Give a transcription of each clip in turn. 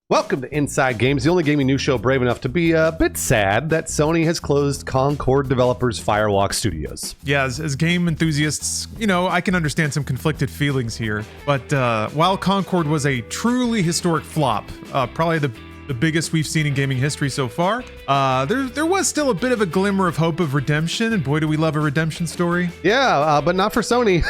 Welcome to Inside Games, the only gaming news show brave enough to be a bit sad that Sony has closed Concord developers Firewalk Studios. Yeah, as game enthusiasts, I can understand some conflicted feelings here. But while Concord was a truly historic flop, probably the biggest we've seen in gaming history so far, there was still a bit of a glimmer of hope of redemption, and boy, do we love a redemption story. Yeah, but not for Sony,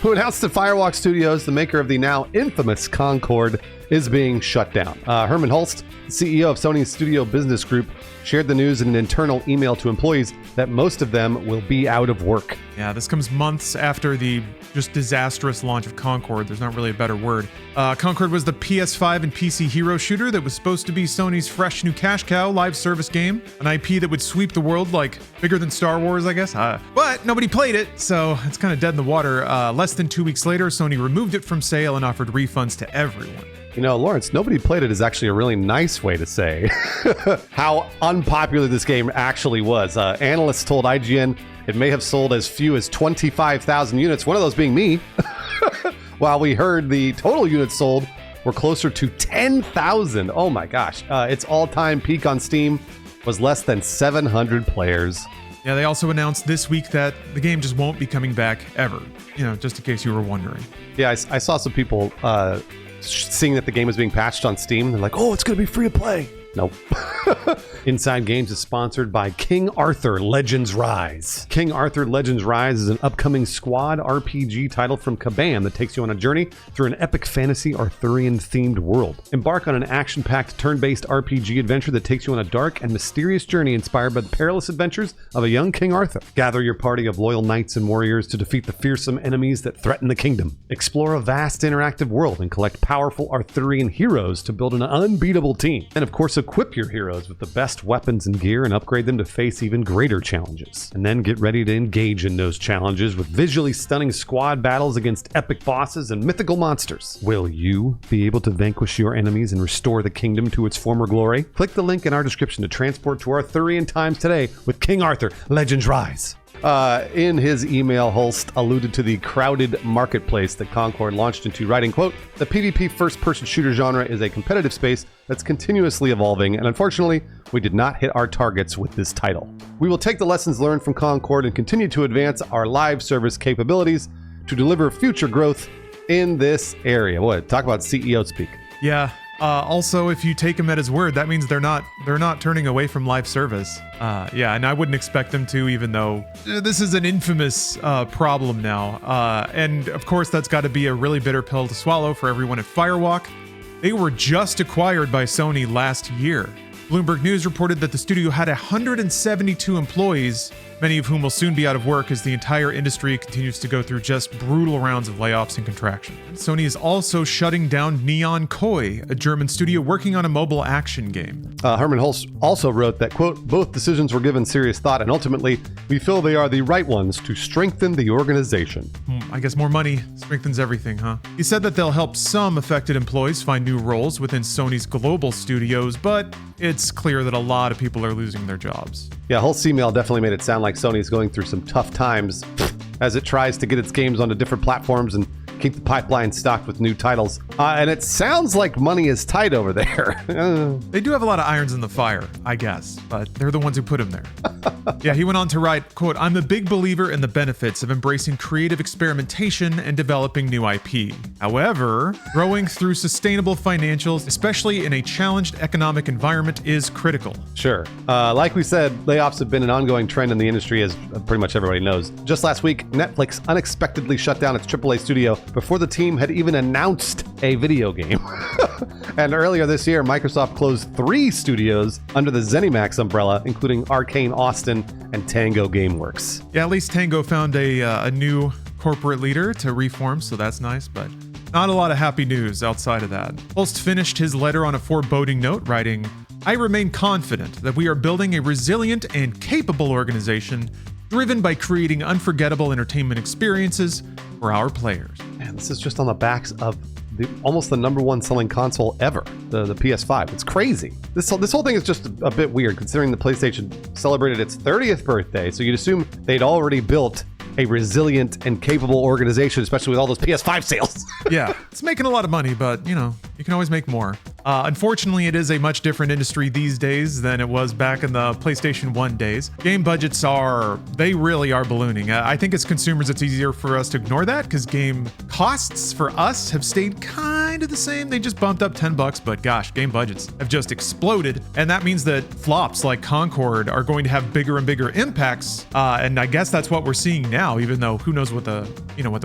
who announced that Firewalk Studios, the maker of the now infamous Concord, is being shut down. Herman Hulst, CEO of Sony's Studio Business Group, shared the news in an internal email to employees that most of them will be out of work. Yeah, this comes months after the just disastrous launch of Concord. There's not really a better word. Concord was the PS5 and PC hero shooter that was supposed to be Sony's fresh new cash cow live service game, an IP that would sweep the world like bigger than Star Wars, I guess. But nobody played it, so it's kind of dead in the water. Less than 2 weeks later, Sony removed it from sale and offered refunds to everyone. Lawrence, nobody played it is actually a really nice way to say how unpopular this game actually was. Analysts told IGN it may have sold as few as 25,000 units, one of those being me, while we heard the total units sold were closer to 10,000. Oh my gosh. Its all-time peak on Steam was less than 700 players. Yeah, they also announced this week that the game just won't be coming back ever, just in case you were wondering. Yeah, I saw some people seeing that the game was being patched on Steam. They're like, oh, it's going to be free to play. Nope. Inside Games is sponsored by King Arthur Legends Rise. King Arthur Legends Rise is an upcoming squad RPG title from Kabam that takes you on a journey through an epic fantasy Arthurian-themed world. Embark on an action-packed turn-based RPG adventure that takes you on a dark and mysterious journey inspired by the perilous adventures of a young King Arthur. Gather your party of loyal knights and warriors to defeat the fearsome enemies that threaten the kingdom. Explore a vast interactive world and collect powerful Arthurian heroes to build an unbeatable team. And of course, equip your heroes with the best weapons and gear and upgrade them to face even greater challenges. And then get ready to engage in those challenges with visually stunning squad battles against epic bosses and mythical monsters. Will you be able to vanquish your enemies and restore the kingdom to its former glory? Click the link in our description to transport to Arthurian times today with King Arthur Legends Rise. In his email, Hulst alluded to the crowded marketplace that Concord launched into, writing, quote, "The PvP first-person shooter genre is a competitive space that's continuously evolving, and unfortunately, we did not hit our targets with this title. We will take the lessons learned from Concord and continue to advance our live service capabilities to deliver future growth in this area." What? Talk about CEO speak. Yeah. Also, if you take him at his word, that means they're not turning away from live service. Yeah, and I wouldn't expect them to, even though this is an infamous problem now. And of course, that's got to be a really bitter pill to swallow for everyone at Firewalk. They were just acquired by Sony last year. Bloomberg News reported that the studio had 172 employees, many of whom will soon be out of work as the entire industry continues to go through just brutal rounds of layoffs and contraction. Sony is also shutting down Neon Koi, a German studio working on a mobile action game. Herman Hulst also wrote that, quote, "Both decisions were given serious thought, and ultimately, we feel they are the right ones to strengthen the organization." I guess more money strengthens everything, huh? He said that they'll help some affected employees find new roles within Sony's global studios, but it's clear that a lot of people are losing their jobs. Yeah, Hulst's email definitely made it sound like Sony is going through some tough times as it tries to get its games onto different platforms and keep the pipeline stocked with new titles. And it sounds like money is tight over there. They do have a lot of irons in the fire, I guess, but they're the ones who put them there. Yeah, he went on to write, quote, "I'm a big believer in the benefits of embracing creative experimentation and developing new IP. However, growing through sustainable financials, especially in a challenged economic environment, is critical." Sure. Like we said, layoffs have been an ongoing trend in the industry, as pretty much everybody knows. Just last week, Netflix unexpectedly shut down its AAA studio before the team had even announced a video game. And earlier this year, Microsoft closed 3 studios under the ZeniMax umbrella, including Arcane Austin and Tango Gameworks. Yeah, at least Tango found a new corporate leader to reform, so that's nice, but not a lot of happy news outside of that. Hulst finished his letter on a foreboding note, writing, "I remain confident that we are building a resilient and capable organization driven by creating unforgettable entertainment experiences for our players." Man, this is just on the backs of almost the number one selling console ever, the PS5. It's crazy. This whole thing is just a bit weird, considering the PlayStation celebrated its 30th birthday, so you'd assume they'd already built a resilient and capable organization, especially with all those PS5 sales. Yeah, it's making a lot of money, but, you can always make more. Unfortunately, it is a much different industry these days than it was back in the PlayStation 1 days. Game budgets they really are ballooning. I think as consumers, it's easier for us to ignore that because game costs for us have stayed kind of the same. They just bumped up $10, but gosh, game budgets have just exploded. And that means that flops like Concord are going to have bigger and bigger impacts. And I guess that's what we're seeing now, even though who knows what the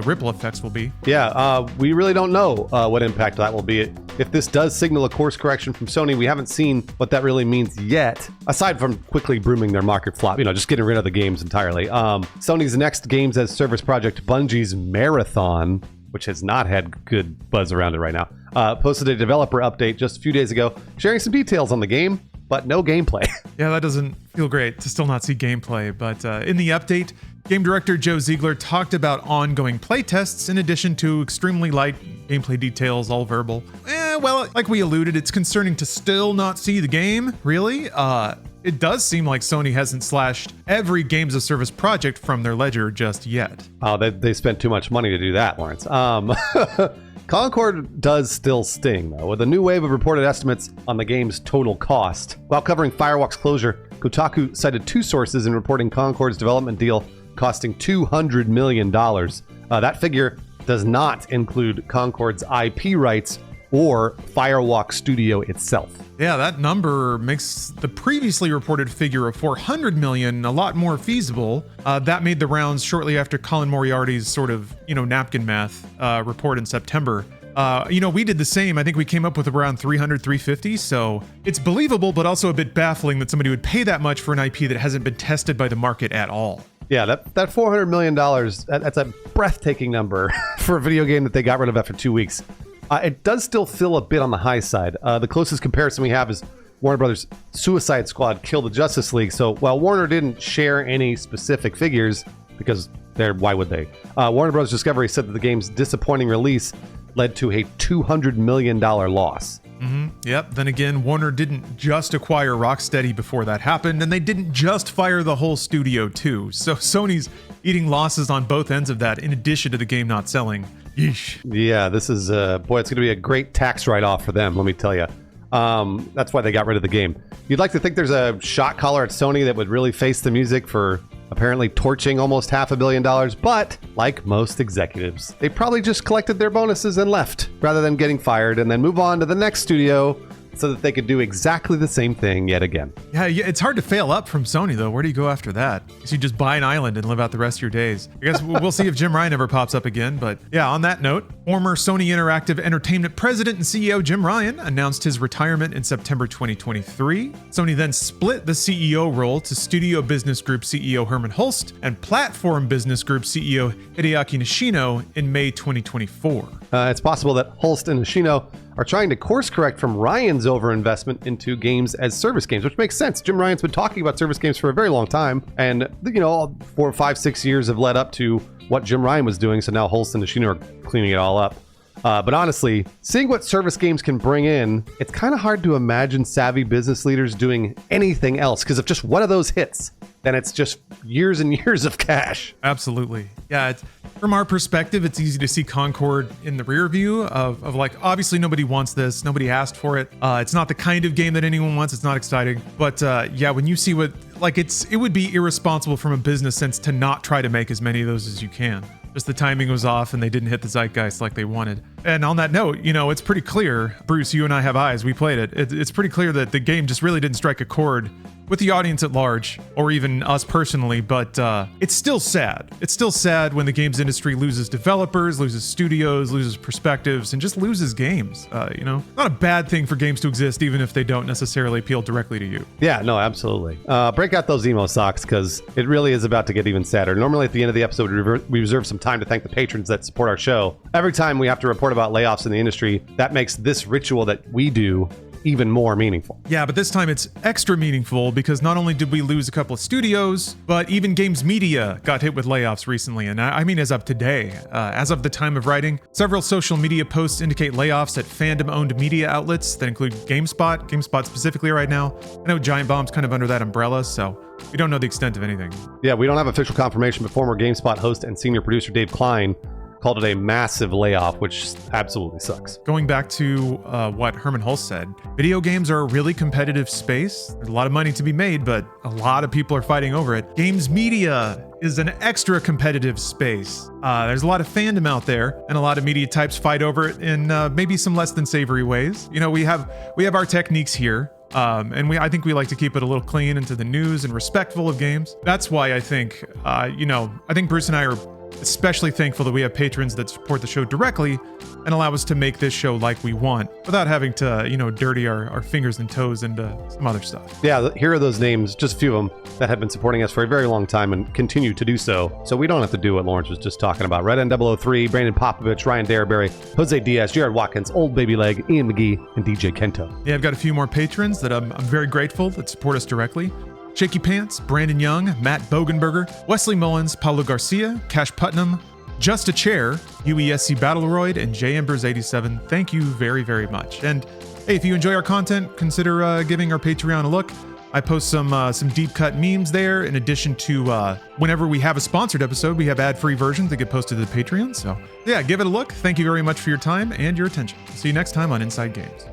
ripple effects will be. Yeah, we really don't know what impact that will be. If this does signal a course correction from Sony, we haven't seen what that really means yet, aside from quickly brooming their market flop, just getting rid of the games entirely. Sony's next games as service project, Bungie's Marathon, which has not had good buzz around it right now, posted a developer update just a few days ago, sharing some details on the game, but no gameplay. Yeah, that doesn't feel great to still not see gameplay, but in the update, game director Joe Ziegler talked about ongoing playtests in addition to extremely light gameplay details, all verbal. Well, like we alluded, it's concerning to still not see the game, really. It does seem like Sony hasn't slashed every games of service project from their ledger just yet. Oh, they spent too much money to do that, Lawrence. Concord does still sting, though, with a new wave of reported estimates on the game's total cost. While covering Firewalk's closure, Kotaku cited two sources in reporting Concord's development deal costing $200 million. That figure does not include Concord's IP rights or Firewalk Studio itself. Yeah, that number makes the previously reported figure of $400 million a lot more feasible. That made the rounds shortly after Colin Moriarty's sort of, napkin math report in September. We did the same. I think we came up with around 300, 350. So it's believable, but also a bit baffling that somebody would pay that much for an IP that hasn't been tested by the market at all. Yeah, that $400 million, that's a breathtaking number for a video game that they got rid of after 2 weeks. It does still feel a bit on the high side. The closest comparison we have is Warner Brothers' Suicide Squad Kill the Justice League. So while Warner didn't share any specific figures, because why would they? Warner Bros. Discovery said that the game's disappointing release led to a $200 million loss. Mm-hmm. Yep. Then again, Warner didn't just acquire Rocksteady before that happened, and they didn't just fire the whole studio too. So Sony's eating losses on both ends of that, in addition to the game not selling. Yeesh. Yeah, this is, it's going to be a great tax write-off for them, let me tell you. That's why they got rid of the game. You'd like to think there's a shot caller at Sony that would really face the music for apparently torching almost $500 million, but like most executives, they probably just collected their bonuses and left rather than getting fired and then move on to the next studio so that they could do exactly the same thing yet again. Yeah, it's hard to fail up from Sony, though. Where do you go after that? So you just buy an island and live out the rest of your days. I guess we'll see if Jim Ryan ever pops up again. But yeah, on that note, former Sony Interactive Entertainment president and CEO Jim Ryan announced his retirement in September 2023. Sony then split the CEO role to Studio Business Group CEO Herman Hulst and Platform Business Group CEO Hideaki Nishino in May 2024. It's possible that Hulst and Nishino are trying to course correct from Ryan's overinvestment into games as service games, which makes sense. Jim Ryan's been talking about service games for a very long time, and 4, 5, 6 years have led up to what Jim Ryan was doing, so now Hulst and Nishino are cleaning it all up. But honestly, seeing what service games can bring in, it's kind of hard to imagine savvy business leaders doing anything else, because if just one of those hits, then it's just years and years of cash. Absolutely. Yeah, from our perspective, it's easy to see Concord in the rear view of like, obviously nobody wants this. Nobody asked for it. It's not the kind of game that anyone wants. It's not exciting. But yeah, when you see what, like it would be irresponsible from a business sense to not try to make as many of those as you can. Just the timing was off and they didn't hit the zeitgeist like they wanted. And on that note, it's pretty clear, Bruce, you and I have eyes, we played it. It's pretty clear that the game just really didn't strike a chord with the audience at large, or even us personally, but it's still sad. It's still sad when the games industry loses developers, loses studios, loses perspectives, and just loses games. Not a bad thing for games to exist, even if they don't necessarily appeal directly to you. Yeah, no, absolutely. Break out those emo socks, because it really is about to get even sadder. Normally at the end of the episode, we reserve some time to thank the patrons that support our show. Every time we have to report about layoffs in the industry, that makes this ritual that we do even more meaningful. Yeah, but this time it's extra meaningful because not only did we lose a couple of studios, but even games media got hit with layoffs recently. And I mean, as of today, as of the time of writing, several social media posts indicate layoffs at fandom-owned media outlets that include GameSpot specifically right now. I know Giant Bomb's kind of under that umbrella, so we don't know the extent of anything. Yeah, we don't have official confirmation, but former GameSpot host and senior producer Dave Klein called it a massive layoff, which absolutely sucks. Going back to what Herman Hulse said, video games are a really competitive space. There's a lot of money to be made, but a lot of people are fighting over it. Games media is an extra competitive space. There's a lot of fandom out there, and a lot of media types fight over it in maybe some less than savory ways. You know, we have our techniques here. And I think we like to keep it a little clean and to the news and respectful of games. That's why I think, I think Bruce and I are especially thankful that we have patrons that support the show directly and allow us to make this show like we want without having to, dirty our fingers and toes into some other stuff. Yeah, here are those names, just a few of them that have been supporting us for a very long time and continue to do so. So we don't have to do what Lawrence was just talking about. Red N003, Brandon Popovich, Ryan Daraberry, Jose Diaz, Jared Watkins, Old Baby Leg, Ian McGee, and DJ Kento. Yeah, I've got a few more patrons that I'm very grateful that support us directly. Shaky Pants, Brandon Young, Matt Bogenberger, Wesley Mullins, Paulo Garcia, Cash Putnam, Just a Chair, UESC Battleroid, and JEmbers87. Thank you very, very much. And hey, if you enjoy our content, consider giving our Patreon a look. I post some deep cut memes there. In addition to whenever we have a sponsored episode, we have ad-free versions that get posted to the Patreon. So yeah, give it a look. Thank you very much for your time and your attention. See you next time on Inside Games.